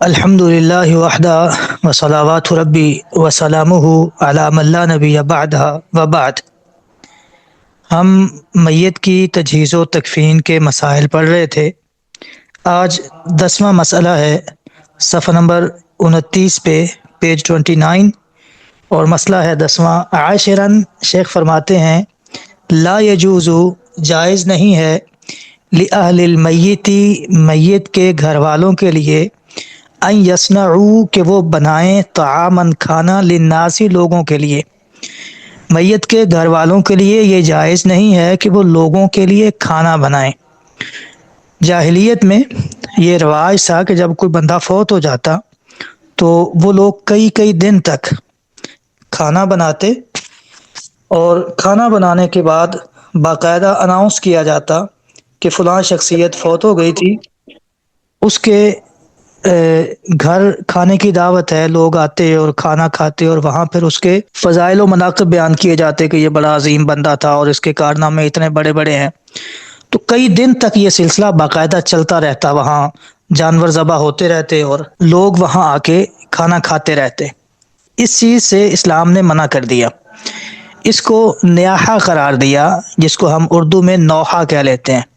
الحمدللہ وحدہ وصلوات ربی وسلامہ علی من لا نبی بعدہ وبعد۔ ہم میت کی تجہیز و تکفین کے مسائل پڑھ رہے تھے۔ آج 10واں مسئلہ ہے، صفحہ نمبر 29 پہ، پیج 29، اور مسئلہ ہے 10واں۔ عاشراً، شیخ فرماتے ہیں، لا یجوز، جائز نہیں ہے، لأہل المیت، میت کے گھر والوں کے لیے، ان یصنعوا، کہ وہ بنائیں، طعاماً، کھانا، للناس، لوگوں کے لیے۔ میت کے گھر والوں کے لیے یہ جائز نہیں ہے کہ وہ لوگوں کے لیے کھانا بنائیں۔ جاہلیت میں یہ رواج تھا کہ جب کوئی بندہ فوت ہو جاتا تو وہ لوگ کئی کئی دن تک کھانا بناتے، اور کھانا بنانے کے بعد باقاعدہ اناؤنس کیا جاتا کہ فلاں شخصیت فوت ہو گئی تھی، اس کے گھر کھانے کی دعوت ہے، لوگ آتے اور کھانا کھاتے، اور وہاں پھر اس کے فضائل و مناقب بیان کیے جاتے کہ یہ بڑا عظیم بندہ تھا اور اس کے کارنامے اتنے بڑے بڑے ہیں۔ تو کئی دن تک یہ سلسلہ باقاعدہ چلتا رہتا، وہاں جانور ذبح ہوتے رہتے اور لوگ وہاں آ کے کھانا کھاتے رہتے۔ اس چیز سے اسلام نے منع کر دیا، اس کو نیاحہ قرار دیا، جس کو ہم اردو میں نوحہ کہہ لیتے ہیں۔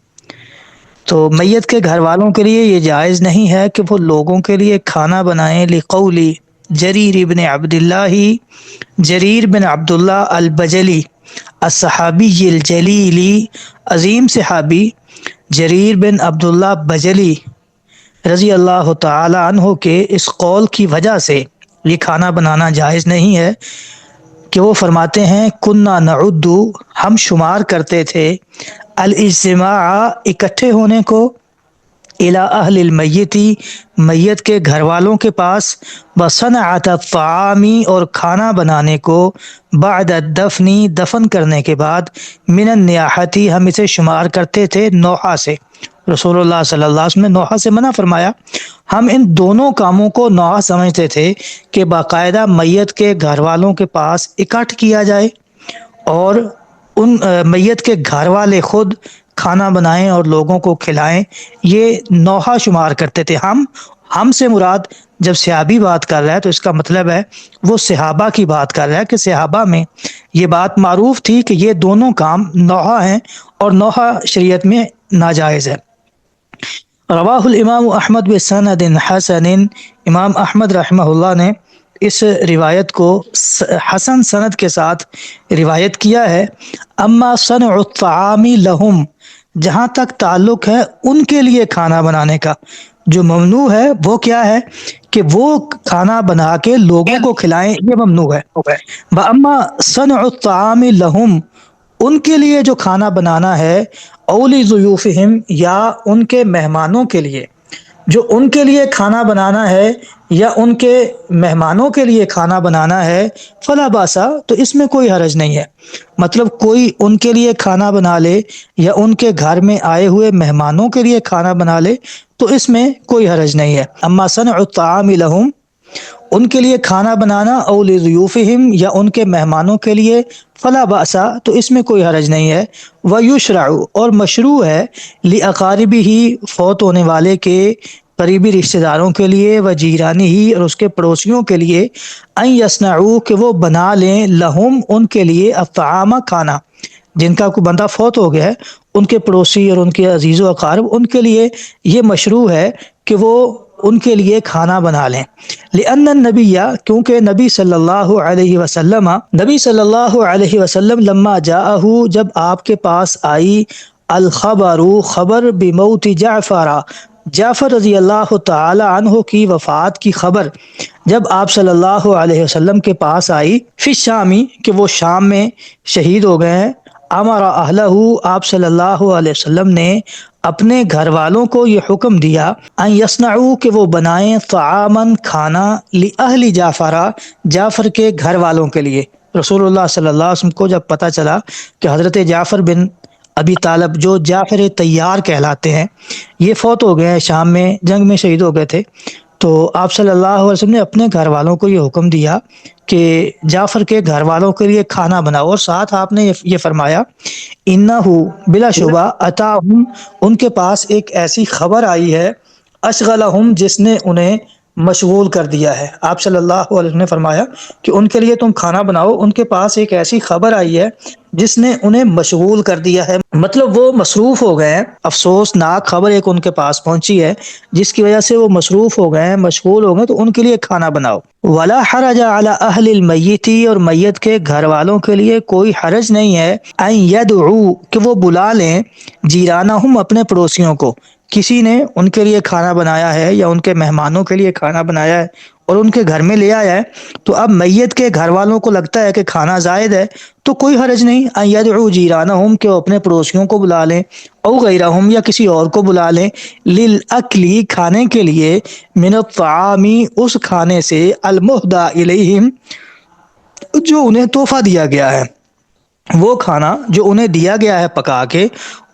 تو میت کے گھر والوں کے لیے یہ جائز نہیں ہے کہ وہ لوگوں کے لیے کھانا بنائیں، لقولی جریر بن عبداللہ، جریر بن عبداللہ البجلی الصحابی الجلیلی، عظیم صحابی جریر بن عبداللہ بجلی رضی اللہ تعالی عنہ کے اس قول کی وجہ سے یہ کھانا بنانا جائز نہیں ہے کہ وہ فرماتے ہیں، کننا نعد، ہم شمار کرتے تھے، الاجتماع، اکٹھے ہونے کو، الی اہل المیت، میت کے گھر والوں کے پاس، بصنعت الطعام، اور کھانا بنانے کو، بعد الدفن، دفن کرنے کے بعد، من النیاحت، ہم اسے شمار کرتے تھے نوحہ سے۔ رسول اللہ صلی اللہ علیہ وسلم نے نوحہ سے منع فرمایا۔ ہم ان دونوں کاموں کو نوحہ سمجھتے تھے کہ باقاعدہ میت کے گھر والوں کے پاس اکٹھ کیا جائے اور ان میت کے گھر والے خود کھانا بنائیں اور لوگوں کو کھلائیں، یہ نوحہ شمار کرتے تھے۔ ہم سے مراد جب صحابی بات کر رہا ہے تو اس کا مطلب ہے وہ صحابہ کی بات کر رہا ہے کہ صحابہ میں یہ بات معروف تھی کہ یہ دونوں کام نوحہ ہیں، اور نوحہ شریعت میں ناجائز ہے۔ رواہ الامام احمد بسند حسن، امام احمد رحمہ اللہ نے اس روایت کو حسن سند کے ساتھ روایت کیا ہے۔ اما صنع الطعام لہم، جہاں تک تعلق ہے ان کے لیے کھانا بنانے کا، جو ممنوع ہے وہ کیا ہے کہ وہ کھانا بنا کے لوگوں کو کھلائیں، یہ ممنوع ہے۔ اما صنع الطعام لہم، ان کے لیے جو کھانا بنانا ہے، اولی ضیوفہم، یا ان کے مہمانوں کے لیے، جو ان کے لیے کھانا بنانا ہے یا ان کے مہمانوں کے لیے کھانا بنانا ہے، فلا باسا، تو اس میں کوئی حرج نہیں ہے۔ مطلب کوئی ان کے لیے کھانا بنا لے یا ان کے گھر میں آئے ہوئے مہمانوں کے لیے کھانا بنا لے تو اس میں کوئی حرج نہیں ہے۔ اما صنع الطعام لہم، ان کے لیے کھانا بنانا، او لضیوفہم، یا ان کے مہمانوں کے لیے، فلا بأسا، تو اس میں کوئی حرج نہیں ہے۔ ویشرع، اور مشروع ہے، لاقاربہ، فوت ہونے والے کے قریبی رشتہ داروں کے لیے، وجیرانہ، اور اس کے پڑوسیوں کے لیے، ان یصنعوا، کہ وہ بنا لیں، لہم، ان کے لیے، الطعام، کھانا۔ جن کا کوئی بندہ فوت ہو گیا ہے، ان کے پڑوسی اور ان کے عزیز و اقارب، ان کے لیے یہ مشروع ہے کہ وہ ان کے لیے کھانا بنا لیں۔ لأن النبی، کیونکہ نبی صلی اللہ علیہ وسلم لما جاءہ، جب آپ کے پاس آئی، الخبر، خبر، بموت جعفر، جعفر رضی اللہ تعالی عنہ کی وفات کی خبر جب آپ صلی اللہ علیہ وسلم کے پاس آئی، فی الشامی، کہ وہ شام میں شہید ہو گئے ہیں، امر اہلہ، آپ صلی اللہ علیہ وسلم نے اپنے گھر والوں کو یہ حکم دیا، ان یصنعوا، کہ وہ بنائیں، طعاما، کھانا، لأہل جعفر، جعفر کے گھر والوں کے لیے۔ رسول اللہ صلی اللہ علیہ وسلم کو جب پتہ چلا کہ حضرت جعفر بن ابی طالب، جو جعفر طیار کہلاتے ہیں، یہ فوت ہو گئے ہیں، شام میں جنگ میں شہید ہو گئے تھے، تو آپ صلی اللہ علیہ وسلم نے اپنے گھر والوں کو یہ حکم دیا کہ جعفر کے گھر والوں کے لیے کھانا بناؤ، اور ساتھ آپ نے یہ فرمایا، انہو، بلا شبہ، اتاہم، ان کے پاس ایک ایسی خبر آئی ہے، اشغلہم، جس نے انہیں مشغول کر دیا ہے۔ آپ صلی اللہ علیہ وسلم نے فرمایا کہ ان کے لیے تم کھانا بناؤ، ان کے پاس ایک ایسی خبر آئی ہے جس نے انہیں مشغول کر دیا ہے، مطلب وہ مصروف ہو گئے ہیں، افسوسناک خبر ایک ان کے پاس پہنچی ہے جس کی وجہ سے وہ مصروف ہو گئے ہیں، مشغول ہو گئے، تو ان کے لیے کھانا بناؤ۔ ولا حرج علی اہل المیت، اور میت کے گھر والوں کے لیے کوئی حرج نہیں ہے، ان یدعو، کہ وہ بلا لیں، جیرانہم، اپنے پڑوسیوں کو۔ کسی نے ان کے لیے کھانا بنایا ہے یا ان کے مہمانوں کے لیے کھانا بنایا ہے اور ان کے گھر میں لے آیا ہے، تو اب میت کے گھر والوں کو لگتا ہے کہ کھانا زائد ہے، تو کوئی حرج نہیں، ان یدعو جیرانہم، کہ وہ اپنے پڑوسیوں کو بلا لیں، او غیرہم، یا کسی اور کو بلا لیں، للاکلی، کھانے کے لیے، من الطعام، اس کھانے سے، المہدی الیہم، جو انہیں تحفہ دیا گیا ہے، وہ کھانا جو انہیں دیا گیا ہے پکا کے،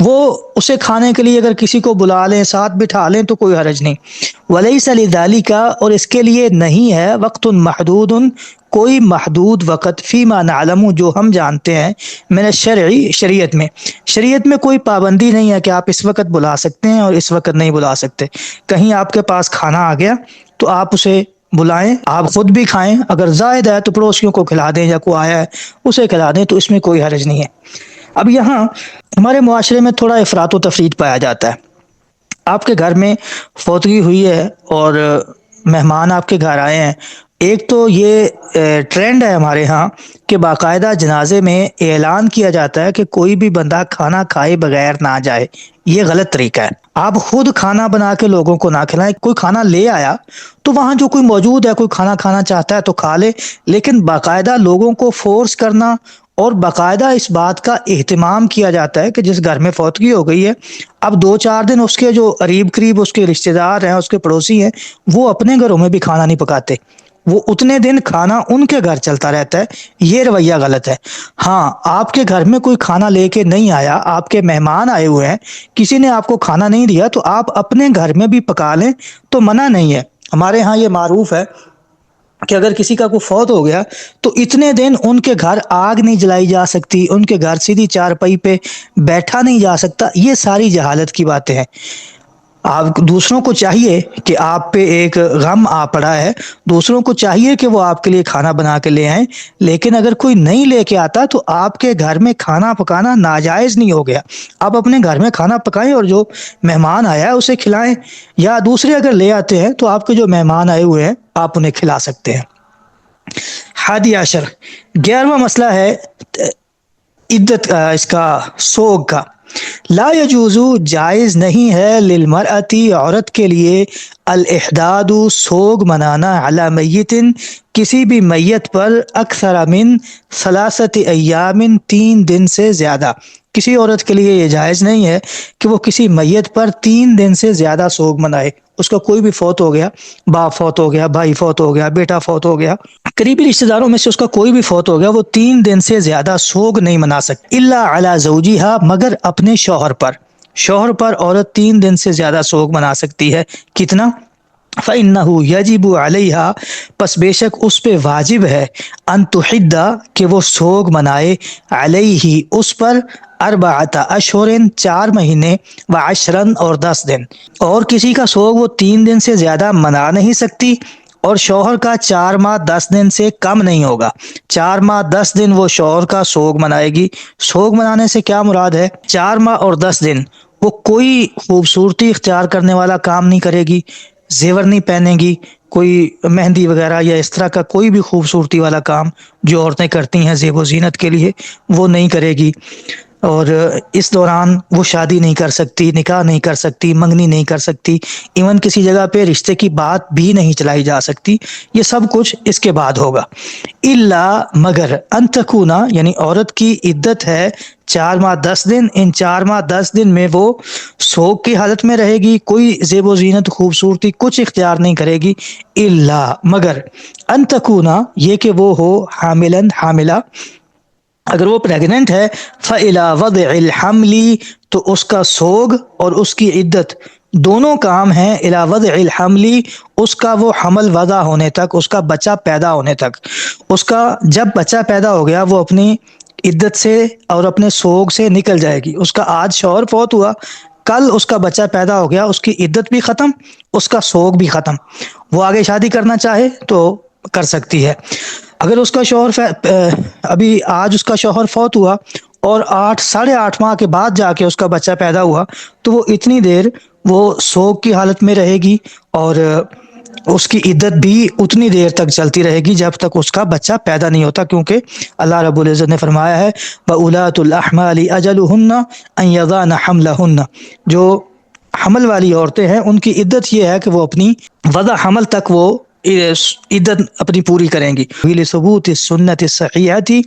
وہ اسے کھانے کے لیے اگر کسی کو بلا لیں، ساتھ بٹھا لیں، تو کوئی حرج نہیں۔ ولیس لذالک، اور اس کے لیے نہیں ہے، وقت محدود، کوئی محدود وقت، فیما نعلم، جو ہم جانتے ہیں، من الشرع، شریعت میں، شریعت میں کوئی پابندی نہیں ہے کہ آپ اس وقت بلا سکتے ہیں اور اس وقت نہیں بلا سکتے۔ کہیں آپ کے پاس کھانا آ گیا تو آپ اسے بلائیں، آپ خود بھی کھائیں، اگر زائد ہے تو پڑوسیوں کو کھلا دیں، یا کوئی آیا ہے اسے کھلا دیں، تو اس میں کوئی حرج نہیں ہے۔ اب یہاں ہمارے معاشرے میں تھوڑا افراط و تفریط پایا جاتا ہے۔ آپ کے گھر میں فوتگی ہوئی ہے اور مہمان آپ کے گھر آئے ہیں، ایک تو یہ ٹرینڈ ہے ہمارے ہاں کہ باقاعدہ جنازے میں اعلان کیا جاتا ہے کہ کوئی بھی بندہ کھانا کھائے بغیر نہ جائے، یہ غلط طریقہ ہے۔ آپ خود کھانا بنا کے لوگوں کو نہ کھلائیں، کوئی کھانا لے آیا تو وہاں جو کوئی موجود ہے، کوئی کھانا کھانا چاہتا ہے تو کھا لے، لیکن باقاعدہ لوگوں کو فورس کرنا اور باقاعدہ اس بات کا اہتمام کیا جاتا ہے کہ جس گھر میں فوتگی ہو گئی ہے، اب 2 4 دن اس کے جو قریب قریب اس کے رشتہ دار ہیں، اس کے پڑوسی ہیں، وہ اپنے گھروں میں بھی کھانا نہیں پکاتے، وہ اتنے دن کھانا ان کے گھر چلتا رہتا ہے، یہ رویہ غلط ہے۔ ہاں، آپ کے گھر میں کوئی کھانا لے کے نہیں آیا، آپ کے مہمان آئے ہوئے ہیں، کسی نے آپ کو کھانا نہیں دیا، تو آپ اپنے گھر میں بھی پکا لیں، تو منع نہیں ہے۔ ہمارے ہاں یہ معروف ہے کہ اگر کسی کا کوئی فوت ہو گیا تو اتنے دن ان کے گھر آگ نہیں جلائی جا سکتی، ان کے گھر سیدھی چارپائی پہ بیٹھا نہیں جا سکتا، یہ ساری جہالت کی باتیں ہیں۔ آپ دوسروں کو چاہیے کہ آپ پہ ایک غم آ پڑا ہے، دوسروں کو چاہیے کہ وہ آپ کے لیے کھانا بنا کے لے آئیں، لیکن اگر کوئی نہیں لے کے آتا تو آپ کے گھر میں کھانا پکانا ناجائز نہیں ہو گیا۔ آپ اپنے گھر میں کھانا پکائیں اور جو مہمان آیا ہے اسے کھلائیں، یا دوسرے اگر لے آتے ہیں تو آپ کے جو مہمان آئے ہوئے ہیں آپ انہیں کھلا سکتے ہیں۔ 11، 11واں مسئلہ ہے عدت کا، اس کا سوگ کا۔ لا یجوز، جائز نہیں ہے، للمرأتی، عورت کے لیے، الاحداد، سوگ منانا، علی میت، کسی بھی میت پر، اکثر من 3 ایام، 3 دن سے زیادہ۔ کسی عورت کے لیے یہ جائز نہیں ہے کہ وہ کسی میت پر 3 دن سے زیادہ سوگ منائے۔ اس کا کوئی بھی فوت ہو گیا، باپ فوت ہو گیا، بھائی فوت ہو گیا، بیٹا فوت ہو گیا، قریبی رشتہ داروں میں سے اس کا کوئی بھی فوت ہو گیا، وہ 3 دن سے زیادہ سوگ نہیں منا سکتی، الا علی زوجہا، مگر اپنے شوہر پر۔ شوہر پر عورت 3 دن سے زیادہ سوگ منا سکتی ہے، کتنا؟ فَإِنَّهُ يَجِبُ عَلَيْهَا، پس بے شک اس پہ واجب ہے، ان تحد، کہ وہ سوگ منائے، علیہ، اس پر، 4 اشہر، 4 مہینے، و10 اور 10 دن۔ اور کسی کا سوگ وہ 3 دن سے زیادہ منا نہیں سکتی، اور شوہر کا 4 ماہ 10 دن سے کم نہیں ہوگا۔ 4 ماہ 10 دن وہ شوہر کا سوگ منائے گی۔ سوگ منانے سے کیا مراد ہے؟ 4 ماہ اور 10 دن وہ کوئی خوبصورتی اختیار کرنے والا کام نہیں کرے گی، زیور نہیں پہنے گی، کوئی مہندی وغیرہ یا اس طرح کا کوئی بھی خوبصورتی والا کام جو عورتیں کرتی ہیں زیب و زینت کے لیے، وہ نہیں کرے گی۔ اور اس دوران وہ شادی نہیں کر سکتی، نکاح نہیں کر سکتی، منگنی نہیں کر سکتی، ایون کسی جگہ پہ رشتے کی بات بھی نہیں چلائی جا سکتی، یہ سب کچھ اس کے بعد ہوگا۔ الا، مگر، ان تکونا، یعنی عورت کی عدت ہے 4 ماہ 10 دن، ان 4 ماہ 10 دن میں وہ سوگ کی حالت میں رہے گی، کوئی زیب و زینت خوبصورتی کچھ اختیار نہیں کرے گی، الا، مگر، ان تکونا، یہ کہ وہ ہو، حاملاً، حاملہ، اگر وہ پریگننٹ ہے، فَإِلَى وَضْعِ الْحَمْلِ، تو اس کا سوگ اور اس کی عدت دونوں کام ہیں، إِلَى وَضْعِ الْحَمْلِ، اس کا وہ حمل وضع ہونے تک، اس کا بچہ پیدا ہونے تک، اس کا جب بچہ پیدا ہو گیا وہ اپنی عدت سے اور اپنے سوگ سے نکل جائے گی۔ اس کا آج شوہر فوت ہوا، کل اس کا بچہ پیدا ہو گیا، اس کی عدت بھی ختم، اس کا سوگ بھی ختم۔ وہ آگے شادی کرنا چاہے تو کر سکتی ہے۔ اگر اس کا شوہر ابھی آج اس کا شوہر فوت ہوا اور 8 ساڑھے 8 ماہ کے بعد جا کے اس کا بچہ پیدا ہوا، تو وہ اتنی دیر وہ سوگ کی حالت میں رہے گی، اور اس کی عدت بھی اتنی دیر تک چلتی رہے گی جب تک اس کا بچہ پیدا نہیں ہوتا، کیونکہ اللہ رب العزت نے فرمایا ہے وَأُولَاتُ الْأَحْمَالِ أَجَلُهُنَّ أَن يَضَعْنَ حَمْلَهُنَّ، جو حمل والی عورتیں ہیں ان کی عدت یہ ہے کہ وہ اپنی وضع حمل تک وہ عدت اپنی پوری کریں گی۔ ثبوت السنت الصحیحہ،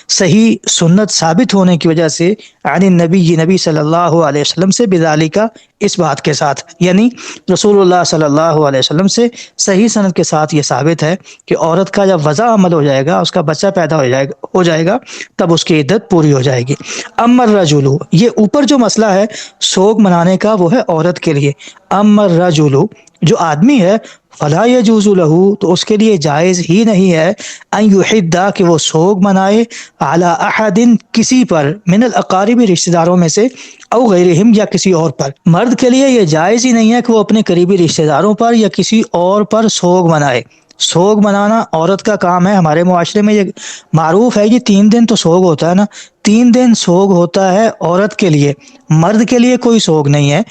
صحیح سنت ثابت ہونے کی وجہ سے، عن النبی، نبی صلی اللہ علیہ وسلم سے، بذالک، اس بات کے ساتھ، یعنی رسول اللہ صلی اللہ علیہ وسلم سے صحیح سند کے ساتھ یہ ثابت ہے کہ عورت کا جب وضع عمل ہو جائے گا، اس کا بچہ پیدا ہو جائے گا، تب اس کی عدت پوری ہو جائے گی۔ اما الرجل، یہ اوپر جو مسئلہ ہے سوگ منانے کا وہ ہے عورت کے لیے۔ اما الرجل، جو آدمی ہے، فلا یجوز لہ، تو اس کے لیے جائز ہی نہیں ہے، ان یحد، کہ وہ سوگ منائے، علی احد، کسی پر، من الاقارب، رشتہ داروں میں سے، او غیرہم، یا کسی اور پر۔ مرد کے لیے یہ جائز ہی نہیں ہے کہ وہ اپنے قریبی رشتہ داروں پر یا کسی اور پر سوگ منائے۔ سوگ منانا عورت کا کام ہے، ہمارے معاشرے میں یہ معروف ہے، یہ 3 دن تو سوگ ہوتا ہے نا، 3 دن سوگ ہوتا ہے عورت کے لیے، مرد کے لیے کوئی سوگ نہیں ہے۔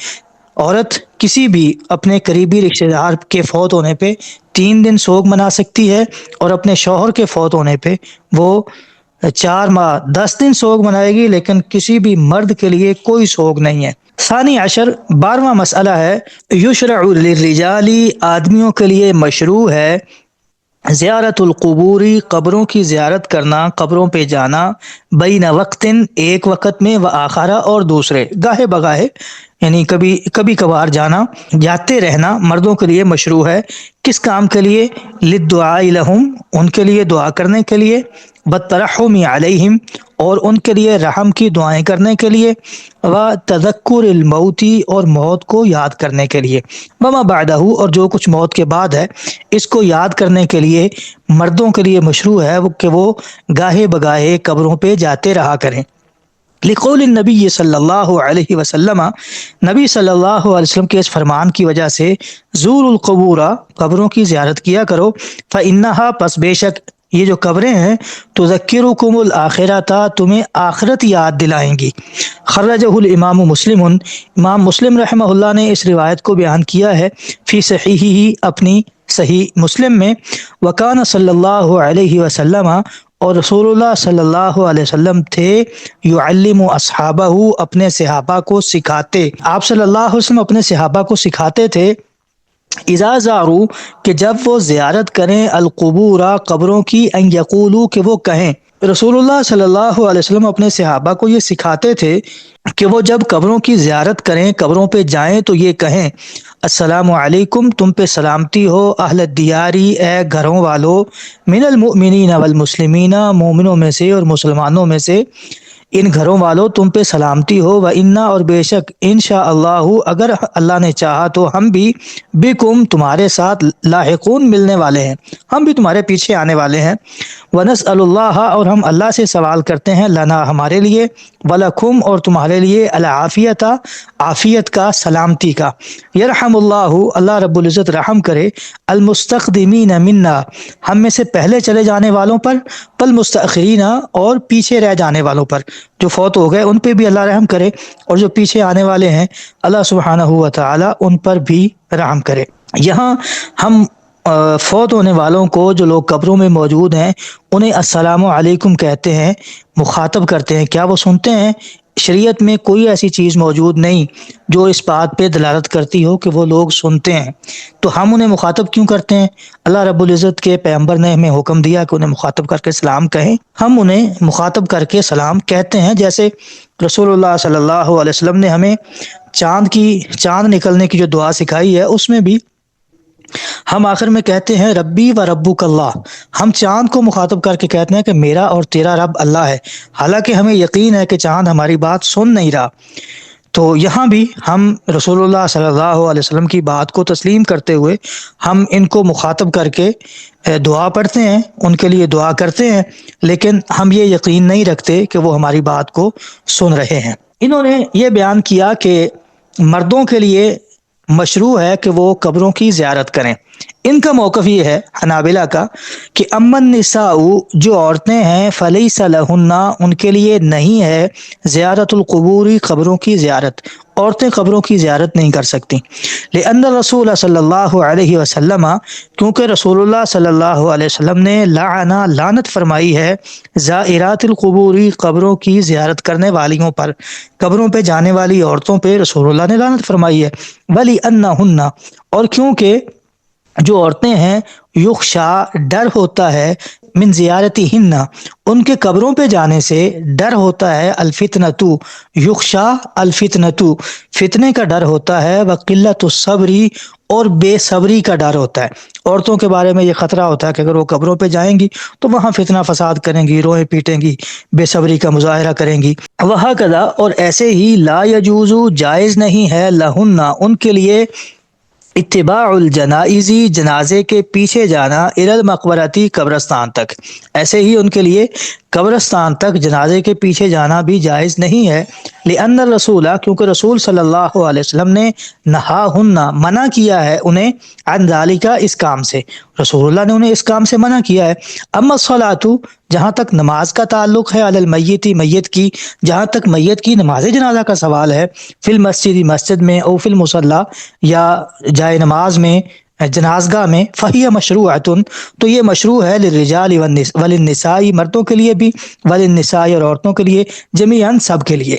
عورت کسی بھی اپنے قریبی رشتہ دار کے فوت ہونے پہ 3 دن سوگ منا سکتی ہے، اور اپنے شوہر کے فوت ہونے پہ وہ 4 ماہ 10 دن سوگ منائے گی، لیکن کسی بھی مرد کے لیے کوئی سوگ نہیں ہے۔ ثانی عشر، 12واں مسئلہ ہے، یشرع للرجال، آدمیوں کے لیے مشروع ہے، زیارت القبوری، قبروں کی زیارت کرنا، قبروں پہ جانا، بین وقت، ایک وقت میں، و آخرہ، اور دوسرے، گاہے بگاہے، یعنی کبھی کبھار جانا، جاتے رہنا مردوں کے لیے مشروع ہے۔ کس کام کے لیے؟ للدعاء لہم، ان کے لیے دعا کرنے کے لیے، بالترحم علیہم، اور ان کے لیے رحم کی دعائیں کرنے کے لیے، و تذکر الموت، اور موت کو یاد کرنے کے لیے، وما بعدہ، اور جو کچھ موت کے بعد ہے اس کو یاد کرنے کے لیے مردوں کے لیے مشروع ہے کہ وہ گاہے بگاہے قبروں پہ جاتے رہا کریں۔ لقول النبی صلی اللہ علیہ وسلم، نبی صلی اللہ علیہ وسلم کے اس فرمان کی وجہ سے، زور القبور، قبروں کی زیارت کیا کرو، فإنہا، پس بے شک یہ جو قبریں ہیں، تذکرکم الآخرۃ، تمہیں آخرت یاد دلائیں گی۔ خرجہ الامام مسلم، امام مسلم رحمہ اللہ نے اس روایت کو بیان کیا ہے، فی صحیحہ، اپنی صحیح مسلم میں، وکان صلی اللہ علیہ وسلم، اور رسول اللہ صلی اللہ علیہ وسلم تھے، یعلم اصحابہ، اپنے صحابہ کو سکھاتے، آپ صلی اللہ علیہ وسلم اپنے صحابہ کو سکھاتے تھے، اذا زارو، کہ جب وہ زیارت کریں، القبور، قبروں کی، ان یقولو، کہ وہ کہیں۔ رسول اللہ صلی اللہ علیہ وسلم اپنے صحابہ کو یہ سکھاتے تھے کہ وہ جب قبروں کی زیارت کریں، قبروں پہ جائیں، تو یہ کہیں، السلام علیکم، تم پہ سلامتی ہو، اہل الدیاری، اے گھروں والو، من المؤمنین والمسلمین، مومنوں میں سے اور مسلمانوں میں سے، ان گھروں والوں تم پہ سلامتی ہو، و انا، اور بے شک، انشاء اللہ، اگر اللہ نے چاہا تو ہم بھی، بکم، تمہارے ساتھ، لاحقون، ملنے والے ہیں، ہم بھی تمہارے پیچھے آنے والے ہیں، ونسأل اللہ، اور ہم اللہ سے سوال کرتے ہیں، لنا، ہمارے لیے، ولکم، اور تمہارے لیے، العافیت، عافیت کا، سلامتی کا، یرحم اللہ، اللہ رب العزت رحم کرے، المستقدمین منا، ہم میں سے پہلے چلے جانے والوں پر، والمستاخرین، اور پیچھے رہ جانے والوں پر، جو فوت ہو گئے ان پہ بھی اللہ رحم کرے، اور جو پیچھے آنے والے ہیں اللہ سبحانہ و تعالی ان پر بھی رحم کرے۔ یہاں ہم فوت ہونے والوں کو، جو لوگ قبروں میں موجود ہیں، انہیں السلام علیکم کہتے ہیں، مخاطب کرتے ہیں، کیا وہ سنتے ہیں؟ شریعت میں کوئی ایسی چیز موجود نہیں جو اس بات پہ دلالت کرتی ہو کہ وہ لوگ سنتے ہیں، تو ہم انہیں مخاطب کیوں کرتے ہیں؟ اللہ رب العزت کے پیغمبر نے ہمیں حکم دیا کہ انہیں مخاطب کر کے سلام کہیں، ہم انہیں مخاطب کر کے سلام کہتے ہیں، جیسے رسول اللہ صلی اللہ علیہ وسلم نے ہمیں چاند نکلنے کی جو دعا سکھائی ہے، اس میں بھی ہم آخر میں کہتے ہیں ربی و ربک اللہ، ہم چاند کو مخاطب کر کے کہتے ہیں کہ میرا اور تیرا رب اللہ ہے، حالانکہ ہمیں یقین ہے کہ چاند ہماری بات سن نہیں رہا۔ تو یہاں بھی ہم رسول اللہ صلی اللہ علیہ وسلم کی بات کو تسلیم کرتے ہوئے ہم ان کو مخاطب کر کے دعا پڑھتے ہیں، ان کے لیے دعا کرتے ہیں، لیکن ہم یہ یقین نہیں رکھتے کہ وہ ہماری بات کو سن رہے ہیں۔ انہوں نے یہ بیان کیا کہ مردوں کے لیے مشروع ہے کہ وہ قبروں کی زیارت کریں، ان کا موقف یہ ہے حنابلہ کا کہ امن نساء جو عورتیں ہیں فلیس لہن ان کے لیے نہیں ہے زیارت القبوری قبروں کی زیارت، عورتیں قبروں کی زیارت نہیں کر سکتی، لأن رسول صلی اللہ علیہ وسلم کیونکہ رسول اللہ صلی اللہ علیہ وسلم نے لعنا لعنت فرمائی ہے زائرات القبوری قبروں کی زیارت کرنے والیوں پر، قبروں پہ جانے والی عورتوں پہ رسول اللہ نے لعنت فرمائی ہے، ولی انہن اور کیونکہ جو عورتیں ہیں یخشا ڈر ہوتا ہے من زیارتی ہن ان کے قبروں پہ جانے سے ڈر ہوتا ہے، الفتنتو یخشا الفتنتو فتنے کا ڈر ہوتا ہے، وقلت الصبری اور بے صبری کا ڈر ہوتا ہے۔ عورتوں کے بارے میں یہ خطرہ ہوتا ہے کہ اگر وہ قبروں پہ جائیں گی تو وہاں فتنہ فساد کریں گی، روئیں پیٹیں گی، بے صبری کا مظاہرہ کریں گی، وہکذا اور ایسے ہی لا یجوز جائز نہیں ہے لہن ان کے لیے اتباع الجنائزی جنازے کے پیچھے جانا الی المقبرتی قبرستان تک، ایسے ہی ان کے لیے قبرستان تک جنازے کے پیچھے جانا بھی جائز نہیں ہے، لأن الرسول کیونکہ رسول صلی اللہ علیہ وسلم نے نہاہن منع کیا ہے انہیں عن ذالک اس کام سے، رسول اللہ نے انہیں اس کام سے منع کیا ہے۔ اما الصلاۃ جہاں تک نماز کا تعلق ہے علی المیت میت کی، جہاں تک میت کی نماز جنازہ کا سوال ہے، فی المسجد مسجد میں، او فی المصلی یا جائے نماز میں، جنازگاہ میں، فہی مشروعۃ تو یہ مشروع ہے للرجال وللنساء مردوں کے لیے بھی، وللنساء اور عورتوں کے لیے، جمیعاً سب کے لیے۔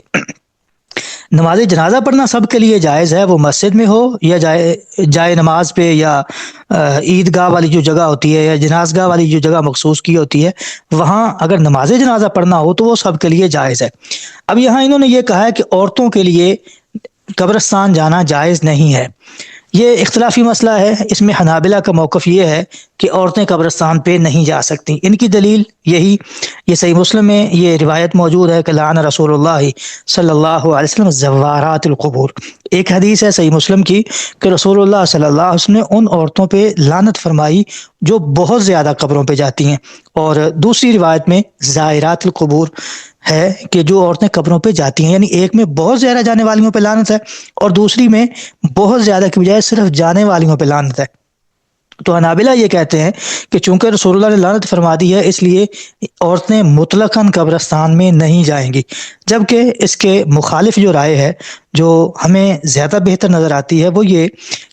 نماز جنازہ پڑھنا سب کے لیے جائز ہے، وہ مسجد میں ہو یا جائے نماز پہ یا عیدگاہ والی جو جگہ ہوتی ہے یا جنازگاہ والی جو جگہ مخصوص کی ہوتی ہے وہاں اگر نماز جنازہ پڑھنا ہو تو وہ سب کے لیے جائز ہے۔ اب یہاں انہوں نے یہ کہا ہے کہ عورتوں کے لیے قبرستان جانا جائز نہیں ہے، یہ اختلافی مسئلہ ہے، اس میں حنابلہ کا موقف یہ ہے کہ عورتیں قبرستان پہ نہیں جا سکتی، ان کی دلیل یہی، یہ صحیح مسلم میں یہ روایت موجود ہے کہ لعن رسول اللہ صلی اللہ علیہ وسلم زوارات القبور، ایک حدیث ہے صحیح مسلم کی کہ رسول اللہ صلی اللہ علیہ وسلم نے ان عورتوں پہ لعنت فرمائی جو بہت زیادہ قبروں پہ جاتی ہیں، اور دوسری روایت میں زائرات القبور ہے کہ جو عورتیں قبروں پہ جاتی ہیں، یعنی ایک میں بہت زیادہ جانے والیوں پہ لعنت ہے اور دوسری میں بہت زیادہ کی بجائے صرف جانے والیوں پہ لعنت ہے۔ تو حنابلہ یہ کہتے ہیں کہ چونکہ رسول اللہ نے لعنت فرما دی ہے اس لیے عورتیں مطلقاً قبرستان میں نہیں جائیں گی، جبکہ اس کے مخالف جو رائے ہے جو ہمیں زیادہ بہتر نظر آتی ہے وہ یہ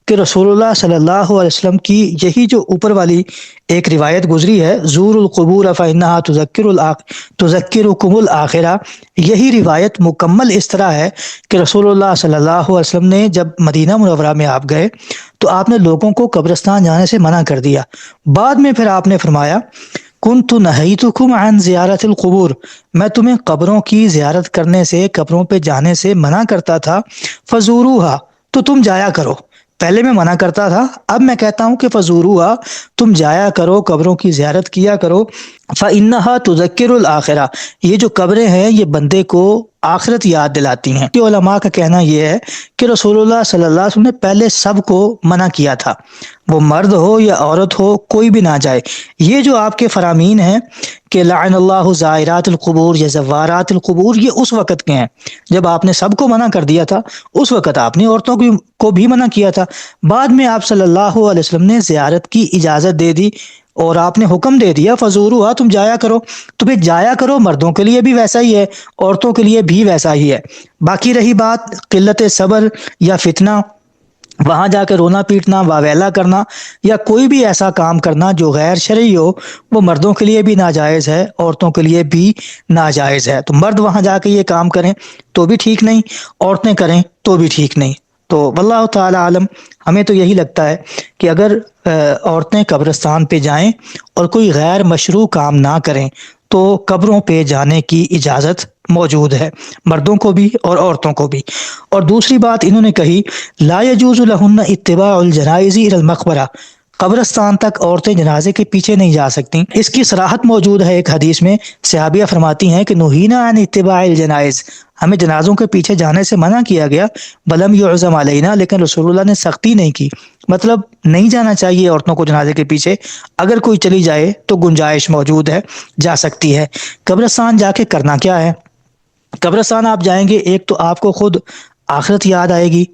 کہ رسول اللہ صلی اللہ علیہ وسلم کی یہی جو اوپر والی ایک روایت گزری ہے زور القبور فإنها تذکرکم الآخرہ، یہی روایت مکمل اس طرح ہے کہ رسول اللہ صلی اللہ علیہ وسلم نے جب مدینہ منورہ میں آپ گئے تو آپ نے لوگوں کو قبرستان جانے سے منع کر دیا، بعد میں پھر آپ نے فرمایا کنت نہیتکم عن زیارت القبور، میں تمہیں قبروں کی زیارت کرنے سے، قبروں پہ جانے سے منع کرتا تھا، فزوروہا تو تم جایا کرو، پہلے میں منع کرتا تھا اب میں کہتا ہوں کہ فزوروہا تم جایا کرو، قبروں کی زیارت کیا کرو، فإنها تذکر الآخرہ یہ جو قبریں ہیں یہ بندے کو آخرت یاد دلاتی ہیں۔ کہ علماء کا کہنا یہ ہے کہ رسول اللہ صلی اللہ علیہ وسلم نے پہلے سب کو منع کیا تھا، وہ مرد ہو یا عورت ہو کوئی بھی نہ جائے، یہ جو آپ کے فرامین ہیں کہ لعن اللہ زائرات القبور یا زوارات القبور یہ اس وقت کے ہیں جب آپ نے سب کو منع کر دیا تھا، اس وقت آپ نے عورتوں کو بھی منع کیا تھا، بعد میں آپ صلی اللہ علیہ وسلم نے زیارت کی اجازت دے دی اور آپ نے حکم دے دیا فزوروہا تم جایا کرو، تو پھر جایا کرو مردوں کے لیے بھی ویسا ہی ہے، عورتوں کے لیے بھی ویسا ہی ہے۔ باقی رہی بات قلت صبر یا فتنہ، وہاں جا کے رونا پیٹنا، واویلا کرنا یا کوئی بھی ایسا کام کرنا جو غیر شرعی ہو وہ مردوں کے لیے بھی ناجائز ہے، عورتوں کے لیے بھی ناجائز ہے، تو مرد وہاں جا کے یہ کام کریں تو بھی ٹھیک نہیں، عورتیں کریں تو بھی ٹھیک نہیں۔ تو واللہ تعالی عالم، ہمیں تو یہی لگتا ہے کہ اگر عورتیں قبرستان پہ جائیں اور کوئی غیر مشروع کام نہ کریں تو قبروں پہ جانے کی اجازت موجود ہے، مردوں کو بھی اور عورتوں کو بھی۔ اور دوسری بات انہوں نے کہی لا یجوز لہن اتباع الجنائز الی المقبرہ، قبرستان تک عورتیں جنازے کے پیچھے نہیں جا سکتی، اس کی صراحت موجود ہے ایک حدیث میں، صحابیہ فرماتی ہیں کہ نہینا عن اتباع الجنائز، ہمیں جنازوں کے پیچھے جانے سے منع کیا گیا، ولم یعزم علینا، لیکن رسول اللہ نے سختی نہیں کی، مطلب نہیں جانا چاہیے عورتوں کو جنازے کے پیچھے، اگر کوئی چلی جائے تو گنجائش موجود ہے، جا سکتی ہے۔ قبرستان جا کے کرنا کیا ہے؟ قبرستان آپ جائیں گے، ایک تو آپ کو خود آخرت یاد آئے گی،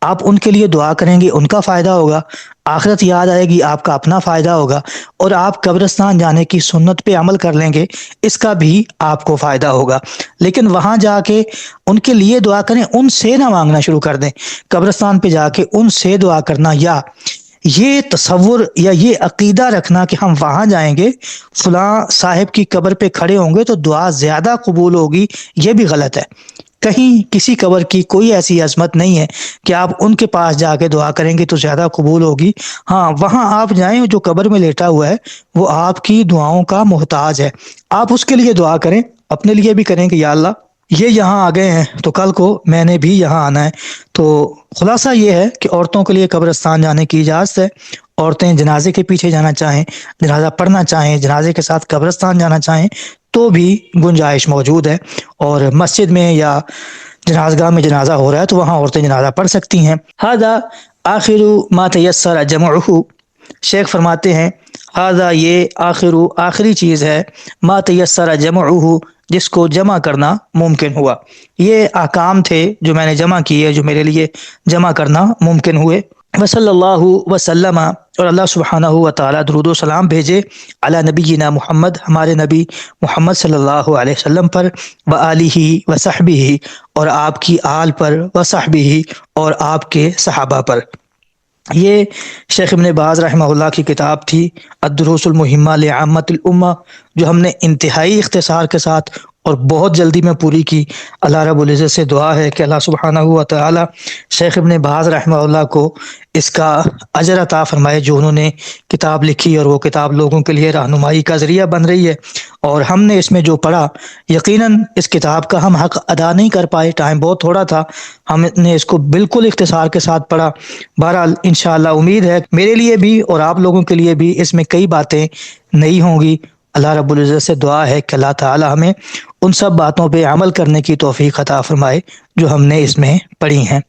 آپ ان کے لیے دعا کریں گے، ان کا فائدہ ہوگا، آخرت یاد آئے گی، آپ کا اپنا فائدہ ہوگا، اور آپ قبرستان جانے کی سنت پہ عمل کر لیں گے، اس کا بھی آپ کو فائدہ ہوگا۔ لیکن وہاں جا کے ان کے لیے دعا کریں، ان سے نہ مانگنا شروع کر دیں، قبرستان پہ جا کے ان سے دعا کرنا، یا یہ تصور یا یہ عقیدہ رکھنا کہ ہم وہاں جائیں گے، فلاں صاحب کی قبر پہ کھڑے ہوں گے تو دعا زیادہ قبول ہوگی، یہ بھی غلط ہے۔ کہیں کسی قبر کی کوئی ایسی عظمت نہیں ہے کہ آپ ان کے پاس جا کے دعا کریں گے تو زیادہ قبول ہوگی۔ ہاں، وہاں آپ جائیں، جو قبر میں لیٹا ہوا ہے وہ آپ کی دعاؤں کا محتاج ہے، آپ اس کے لیے دعا کریں، اپنے لیے بھی کریں کہ یا اللہ یہ یہاں آ گئے ہیں تو کل کو میں نے بھی یہاں آنا ہے۔ تو خلاصہ یہ ہے کہ عورتوں کے لیے قبرستان جانے کی اجازت ہے، عورتیں جنازے کے پیچھے جانا چاہیں، جنازہ پڑھنا چاہیں، جنازے کے ساتھ قبرستان جانا چاہیں تو بھی گنجائش موجود ہے، اور مسجد میں یا جنازگاہ میں جنازہ ہو رہا ہے تو وہاں عورتیں جنازہ پڑھ سکتی ہیں۔ ھذا آخر ما تیسر جمعہ، شیخ فرماتے ہیں ھذا یہ آخری چیز ہے، ما تیسر جمعہ جس کو جمع کرنا ممکن ہوا، یہ احکام تھے جو میں نے جمع کیے، جو میرے لیے جمع کرنا ممکن ہوئے۔ وصلی اللہ وسلم، اور اللہ سبحانہ و تعالی درود و سلام بھیجے علی نبینا محمد، ہمارے نبی محمد صلی اللہ علیہ وسلم پر، وآلہ وصحبہ، اور آپ کی آل پر، وصحبہ، اور آپ کے صحابہ پر۔ یہ شیخ ابن باز رحمہ اللہ کی کتاب تھی الدروس المہمہ لعامۃ الامہ، جو ہم نے انتہائی اختصار کے ساتھ اور بہت جلدی میں پوری کی۔ اللہ رب العزت سے دعا ہے کہ اللہ سبحانہ و تعالی شیخ ابن باز رحمہ اللہ کو اس کا اجر عطا فرمائے جو انہوں نے کتاب لکھی، اور وہ کتاب لوگوں کے لیے رہنمائی کا ذریعہ بن رہی ہے، اور ہم نے اس میں جو پڑھا یقیناً اس کتاب کا ہم حق ادا نہیں کر پائے، ٹائم بہت تھوڑا تھا، ہم نے اس کو بالکل اختصار کے ساتھ پڑھا۔ بہرحال انشاءاللہ امید ہے میرے لیے بھی اور آپ لوگوں کے لیے بھی اس میں کئی باتیں نہیں ہوں گی۔ اللہ رب العزت سے دعا ہے کہ اللہ تعالی ہمیں ان سب باتوں پہ عمل کرنے کی توفیق عطا فرمائے جو ہم نے اس میں پڑھی ہیں۔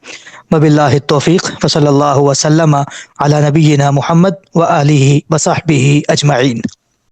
وباللہ التوفیق، وصلی اللہ وسلم علی نبینا محمد وآلہ وصحبہ اجمعین۔